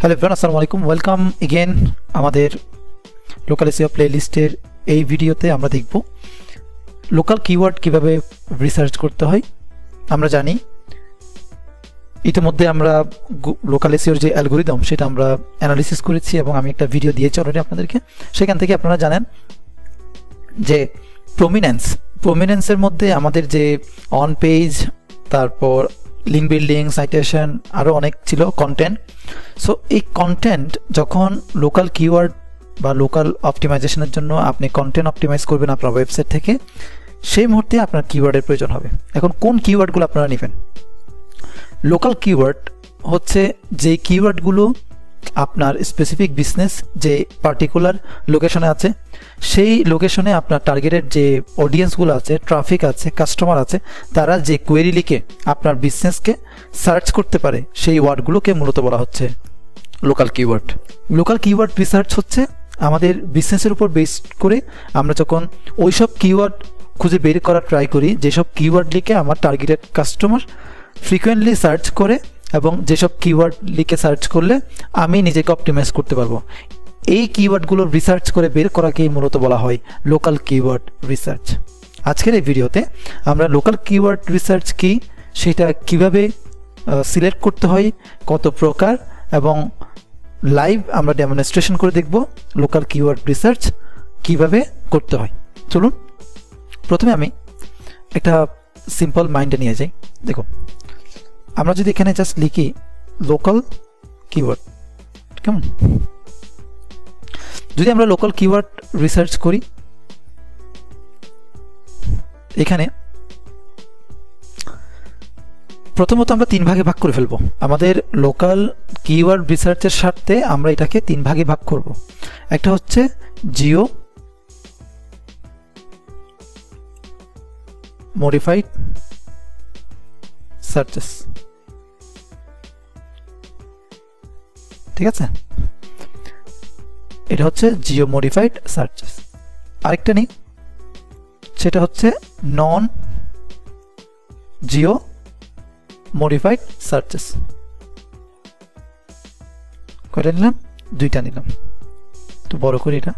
Hello everyone, আসসালামু আলাইকুম। Welcome again আমাদের লোকাল এসইও প্লেলিস্টের এই ভিডিওতে আমরা দেখব লোকাল কিওয়ার্ড কিভাবে রিসার্চ করতে হয়। আমরা জানি ইতিমধ্যে আমরা লোকাল এসইওর যে অ্যালগরিদম সেটা আমরা অ্যানালিসিস করেছি এবং আমি একটা ভিডিও দিয়েছি অলরেডি আপনাদেরকে। সেখান থেকে আপনারা জানেন যে প্রমিনেন্সের মধ্যে আমাদের যে অন পেজ, তারপর লিঙ্ক বিল্ডিং, সাইটেশন, আরও অনেক ছিল কন্টেন্ট। সো এই কন্টেন্ট যখন লোকাল কিওয়ার্ড বা লোকাল অপটিমাইজেশনের জন্য আপনি কন্টেন্ট অপটিমাইজ করবেন আপনার ওয়েবসাইট থেকে, সেই মুহূর্তে আপনার কিওয়ার্ডের প্রয়োজন হবে। এখন কোন কিওয়ার্ডগুলো আপনারা নেবেন? লোকাল কিওয়ার্ড হচ্ছে যে কিওয়ার্ডগুলো আপনার স্পেসিফিক বিজনেস যে পার্টিকুলার লোকেশনে আছে, সেই লোকেশনে আপনার টার্গেটেড যে অডিয়েন্সগুলো আছে, ট্রাফিক আছে, কাস্টমার আছে, তারা যে কোয়েরি লিখে আপনার বিজনেসকে সার্চ করতে পারে, সেই ওয়ার্ডগুলোকে মূলত বলা হচ্ছে local keyword. Local keyword research হচ্ছে আমাদের বিজনেসের উপর বেস করে আমরা যখন ওইসব কিওয়ার্ড খুঁজে বের করার ট্রাই করি, যেসব কিওয়ার্ড লিখে আমার টার্গেটেড কাস্টমার ফ্রিকোয়েন্টলি সার্চ করে এবং যেসব কিওয়ার্ড লিখে সার্চ করলে আমি নিজেকে অপটিমাইজ করতে পারবো, এই কিওয়ার্ডগুলো রিসার্চ করে বের করাকেই মূলত বলা হয় লোকাল কিওয়ার্ড রিসার্চ। আজকের এই ভিডিওতে আমরা লোকাল কিওয়ার্ড রিসার্চ কি, সেটা কিভাবে সিলেক্ট করতে হয়, কত প্রকার, এবং লাইভ আমরা ডেমনস্ট্রেশন করে দেখব লোকাল কিওয়ার্ড রিসার্চ কিভাবে করতে হয়। চলুন প্রথমে আমি একটা সিম্পল মাইন্ডে নিয়ে যাই। দেখুন, আমরা যদি এখানে জাস্ট লিখি লোকাল কিওয়ার্ড, কেমন? যদি আমরা লোকাল কিওয়ার্ড রিসার্চ করি, এখানে প্রথমত আমরা 3 ভাগে ভাগ করে ফেলবো। আমাদের লোকাল কিওয়ার্ড রিসার্চের স্বার্থে আমরা এটাকে 3 ভাগে ভাগ করব। একটা হচ্ছে জিও মডিফাইড সার্চেস, ঠিক আছে? এটা হচ্ছে জিও মডিফাইড সার্চেস। আরেকটা নেই, সেটা হচ্ছে নন জিও মডিফাইড সার্চেস। কয়টা নিলাম? 2টা নিলাম। তো বড় করে এটা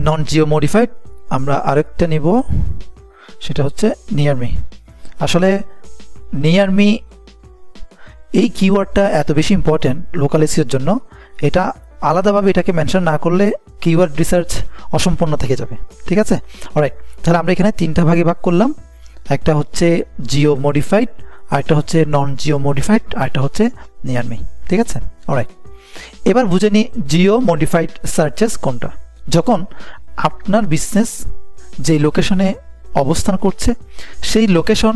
নন জিও মডিফাইড। আমরা আরেকটা নিব, সেটা হচ্ছে নিয়ার মি। আসলে নিয়ার মি এই কিওয়ার্ডটা এত বেশি ইম্পর্টেন্ট লোকাল এসইওর জন্য, এটা আলাদাভাবে এটাকে মেনশন না করলে কিওয়ার্ড রিসার্চ অসম্পূর্ণ থেকে যাবে, ঠিক আছে? অলরাইট, তাহলে আমরা এখানে 3টা ভাগে ভাগ করলাম। একটা হচ্ছে জিও মডিফাইড, আরেকটা হচ্ছে নন জিও মডিফাইড, আরেকটা হচ্ছে নিয়ার মি, ঠিক আছে? অলরাইট, এবার বুঝে নিই জিও মডিফাইড সার্চেস কোনটা। যখন আপনার বিজনেস যে লোকেশনে অবস্থান করছে, সেই লোকেশন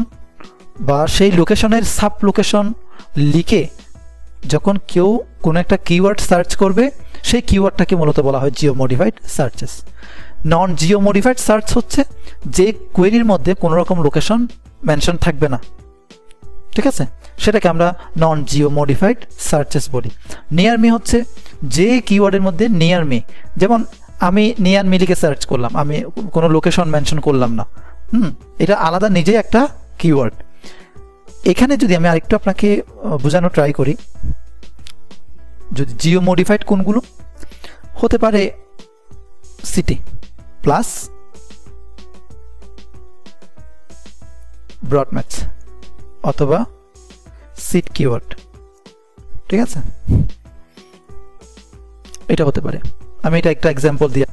বা সেই লোকেশনের সাব লোকেশন লিখে যখন কেউ কোনো একটা কিওয়ার্ড সার্চ করবে, সেই কিওয়ার্ডটাকে মূলত বলা হয় জিও মডিফাইড সার্চেস। নন জিও মডিফাইড সার্চ হচ্ছে যে কোয়েরির মধ্যে কোনো রকম লোকেশন মেনশন থাকবে না, ঠিক আছে? সেটাকে আমরা নন জিও মডিফাইড সার্চেস বলি। নিয়ার মি হচ্ছে যে কিওয়ার্ডের মধ্যে নিয়ার মি, যেমন আমি নিয়ার মি লিখে সার্চ করলাম, আমি কোনো লোকেশন মেনশন করলাম না, এটা আলাদা নিজে একটা কিওয়ার্ড। এখানে যদি আমি আরেকটু আপনাকে বোঝানো ট্রাই করি, যদি জিও মডিফাইড কোনগুলো হতে পারে, সিটি প্লাস ব্রড ম্যাচ অথবা সিট কিওয়ার্ড, ঠিক আছে? এটা হতে পারে। আমি এটা একটা এক্সাম্পল দিই।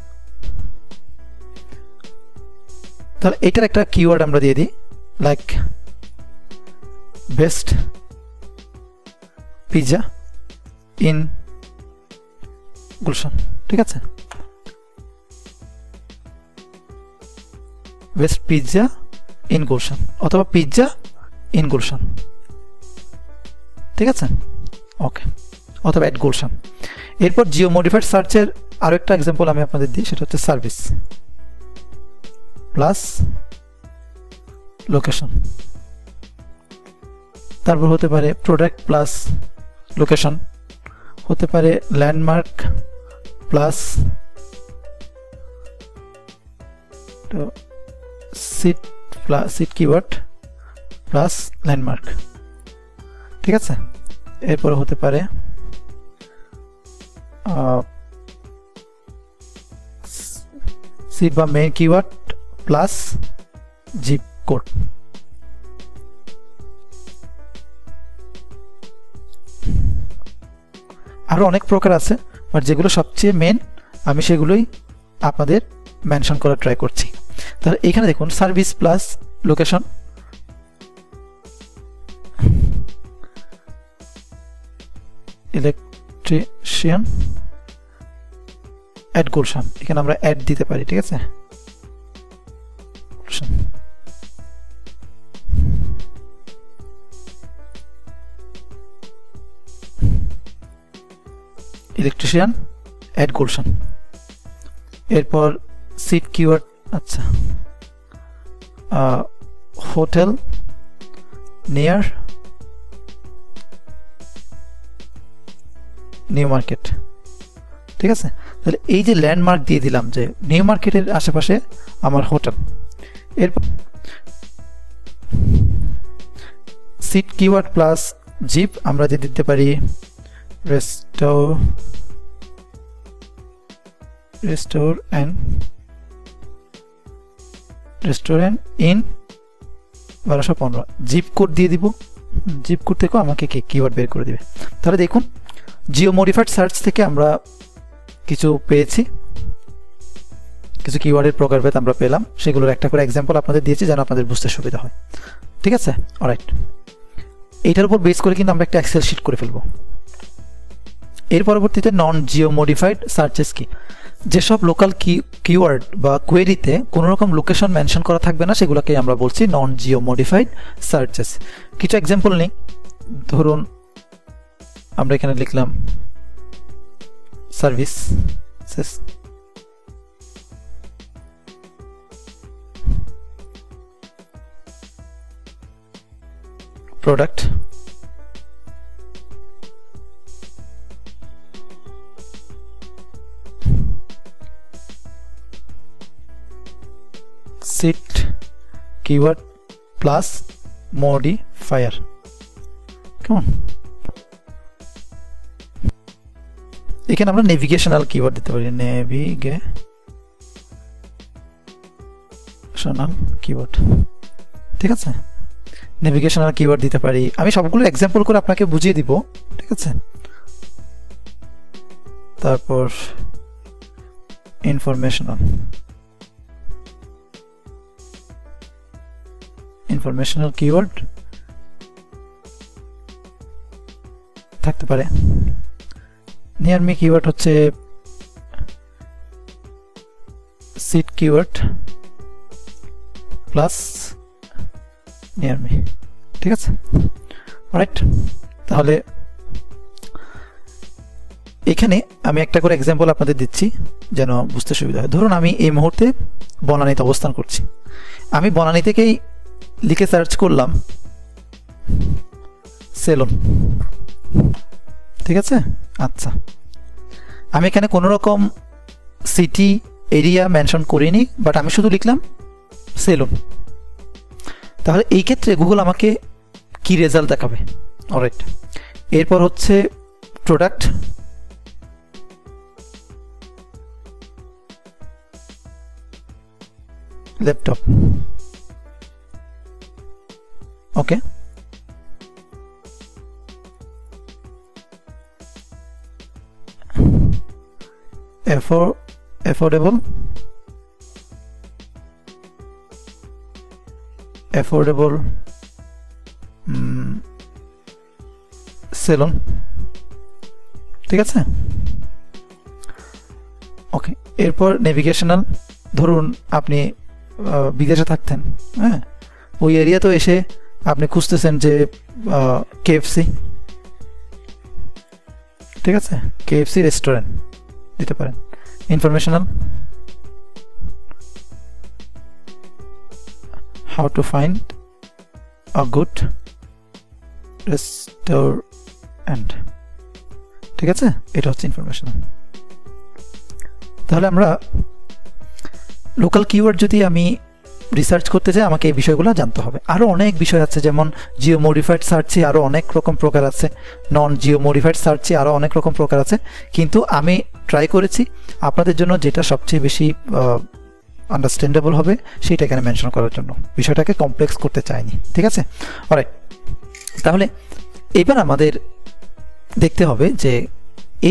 তাহলে এটার একটা কিওয়ার্ড আমরা দিয়ে দিই, like best pizza in Gulshan, ঠিক আছে? বেস্ট পিৎজা ইন গুলশান অথবা পিৎজা ইন গুলশান, ঠিক আছে? ওকে, অথবা এট গুলশান। এরপর জিও মডিফাইড সার্চের আরো একটা এক্সাম্পল আমি আপনাদের দিই, সেটা হচ্ছে সার্ভিস প্লাস লোকেশন। তারপর হতে পারে প্রোডাক্ট প্লাস লোকেশন, হতে পারে landmark plus seed plus seed keyword plus landmark. ঠিক আছে, এরপর হতে পারে সিট বা main keyword plus zip code. আরো অনেক প্রকার আছে, বাট যেগুলো সবচেয়ে মেন আমি সেগুলোই আপনাদের মেনশন করার ট্রাই করছি। তাহলে এখানে দেখুন service plus location, electrician add Gulshan, এখানে আমরা অ্যাড দিতে পারি। ঠিক আছে, ইলেকট্রিশিয়ান অ্যাড গুলশান। এরপর সিট কিওয়ার্ড, আচ্ছা হোটেল নিয়ার নিউ মার্কেট। ঠিক আছে, তাহলে এই যে ল্যান্ডমার্ক দিয়ে দিলাম যে নিউ মার্কেটের আশেপাশে আমার হোটেল। এরপর সিট কিওয়ার্ড প্লাস জিপ আমরা দিয়ে দিতে পারি রেস্টুরেন্ট ইন 1215। জিপ কোড দিয়ে দিব, জিপ কোড থেকেও আমাকে কিওয়ার্ড বের করে দিবে। তাহলে দেখুন জিও মডিফাইড সার্চ থেকে আমরা কিছু পেয়েছি, কিছু কিওয়ার্ডের প্রকারভেদ আমরা পেলাম, সেগুলোর একটা করে এক্সাম্পল আপনাদের দিয়েছি যেন আপনাদের বুঝতে সুবিধা হয়। ঠিক আছে, অলরাইট, এইটার উপর বেস করে কিন্তু আমরা একটা এক্সেল শিট করে ফেলবো। এর পরবর্তীতে নন জিও মডিফাইড সার্চেস কি, যেসব লোকাল কিওয়ার্ড বা কোয়েরিতে কোনো রকম লোকেশন মেনশন করা থাকবে না, সেগুলোকে আমরা বলছি নন জিও মডিফাইড সার্চেস। কিছু এক্সাম্পল নেই, ধরুন আমরা এখানে লিখলাম service, product, seed keyword plus modifier. কেমন, এখানে আমরা নেভিগেশনাল কিওয়ার্ড দিতে পারি, নেভিগেশনাল কিওয়ার্ড। ঠিক আছে, নেভিগেশনাল কিওয়ার্ড দিতে পারি, আমি সবগুলো এক্সাম্পল করে আপনাকে বুঝিয়ে দিব। ঠিক আছে, তারপর ইনফরমেশনাল কিওয়ার্ড থাকতে পারে। নিয়ার মি কিওয়ার্ড হচ্ছে seed keyword plus near me. ঠিক আছে, রাইট। তাহলে এখানে আমি একটা করে এক্সাম্পল আপনাদের দিচ্ছি যেন বুঝতে সুবিধা হয়। ধরুন আমি এই মুহূর্তে বনানীতে অবস্থান করছি, আমি বনানী থেকেই লিখে সার্চ করলাম সেলুন। ঠিক আছে, আচ্ছা আমি এখানে কোনো রকম সিটি এরিয়া মেনশন করিনি, বাট আমি শুধু লিখলাম সেলুন। তাহলে এই ক্ষেত্রে গুগল আমাকে কি রেজাল্ট দেখাবে? অলরাইট, এরপর হচ্ছে প্রোডাক্ট, ল্যাপটপ। ওকে, affordable সেলুন। ঠিক আছে, ওকে। এরপর নেভিগেশনাল, ধরুন আপনি বিদেশে থাকতেন, হ্যাঁ, ওই এরিয়া তো এসে আপনি খুঁজতেছেন যে কেএফসি। ঠিক আছে, কেএফসি রেস্টুরেন্ট দিতে পারেন। Informational, how to find a good restaurant. ঠিক আছে, এটা হচ্ছে ইনফরমেশনাল। তাহলে আমরা লোকাল কিওয়ার্ড যদি আমি রিসার্চ করতে চাই আমাকে এই বিষয়গুলো জানতে হবে। আরও অনেক বিষয় আছে, যেমন জিও মডিফাইড সার্চে আরও অনেক রকম প্রকার আছে, নন জিও মডিফাইড সার্চে আরও অনেক রকম প্রকার আছে, কিন্তু আমি ট্রাই করেছি আপনাদের জন্য যেটা সবচেয়ে বেশি আন্ডারস্ট্যান্ডেবল হবে সেটা এখানে মেনশন করার জন্য, বিষয়টাকে কমপ্লেক্স করতে চাইনি। ঠিক আছে, অলরাইট। তাহলে এবার আমাদের দেখতে হবে যে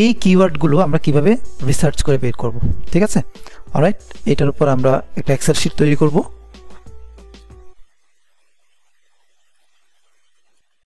এই কিওয়ার্ডগুলো আমরা কিভাবে রিসার্চ করে বের করব। ঠিক আছে, অলরাইট। এটার উপর আমরা একটা এক্সেল শিট তৈরি করব।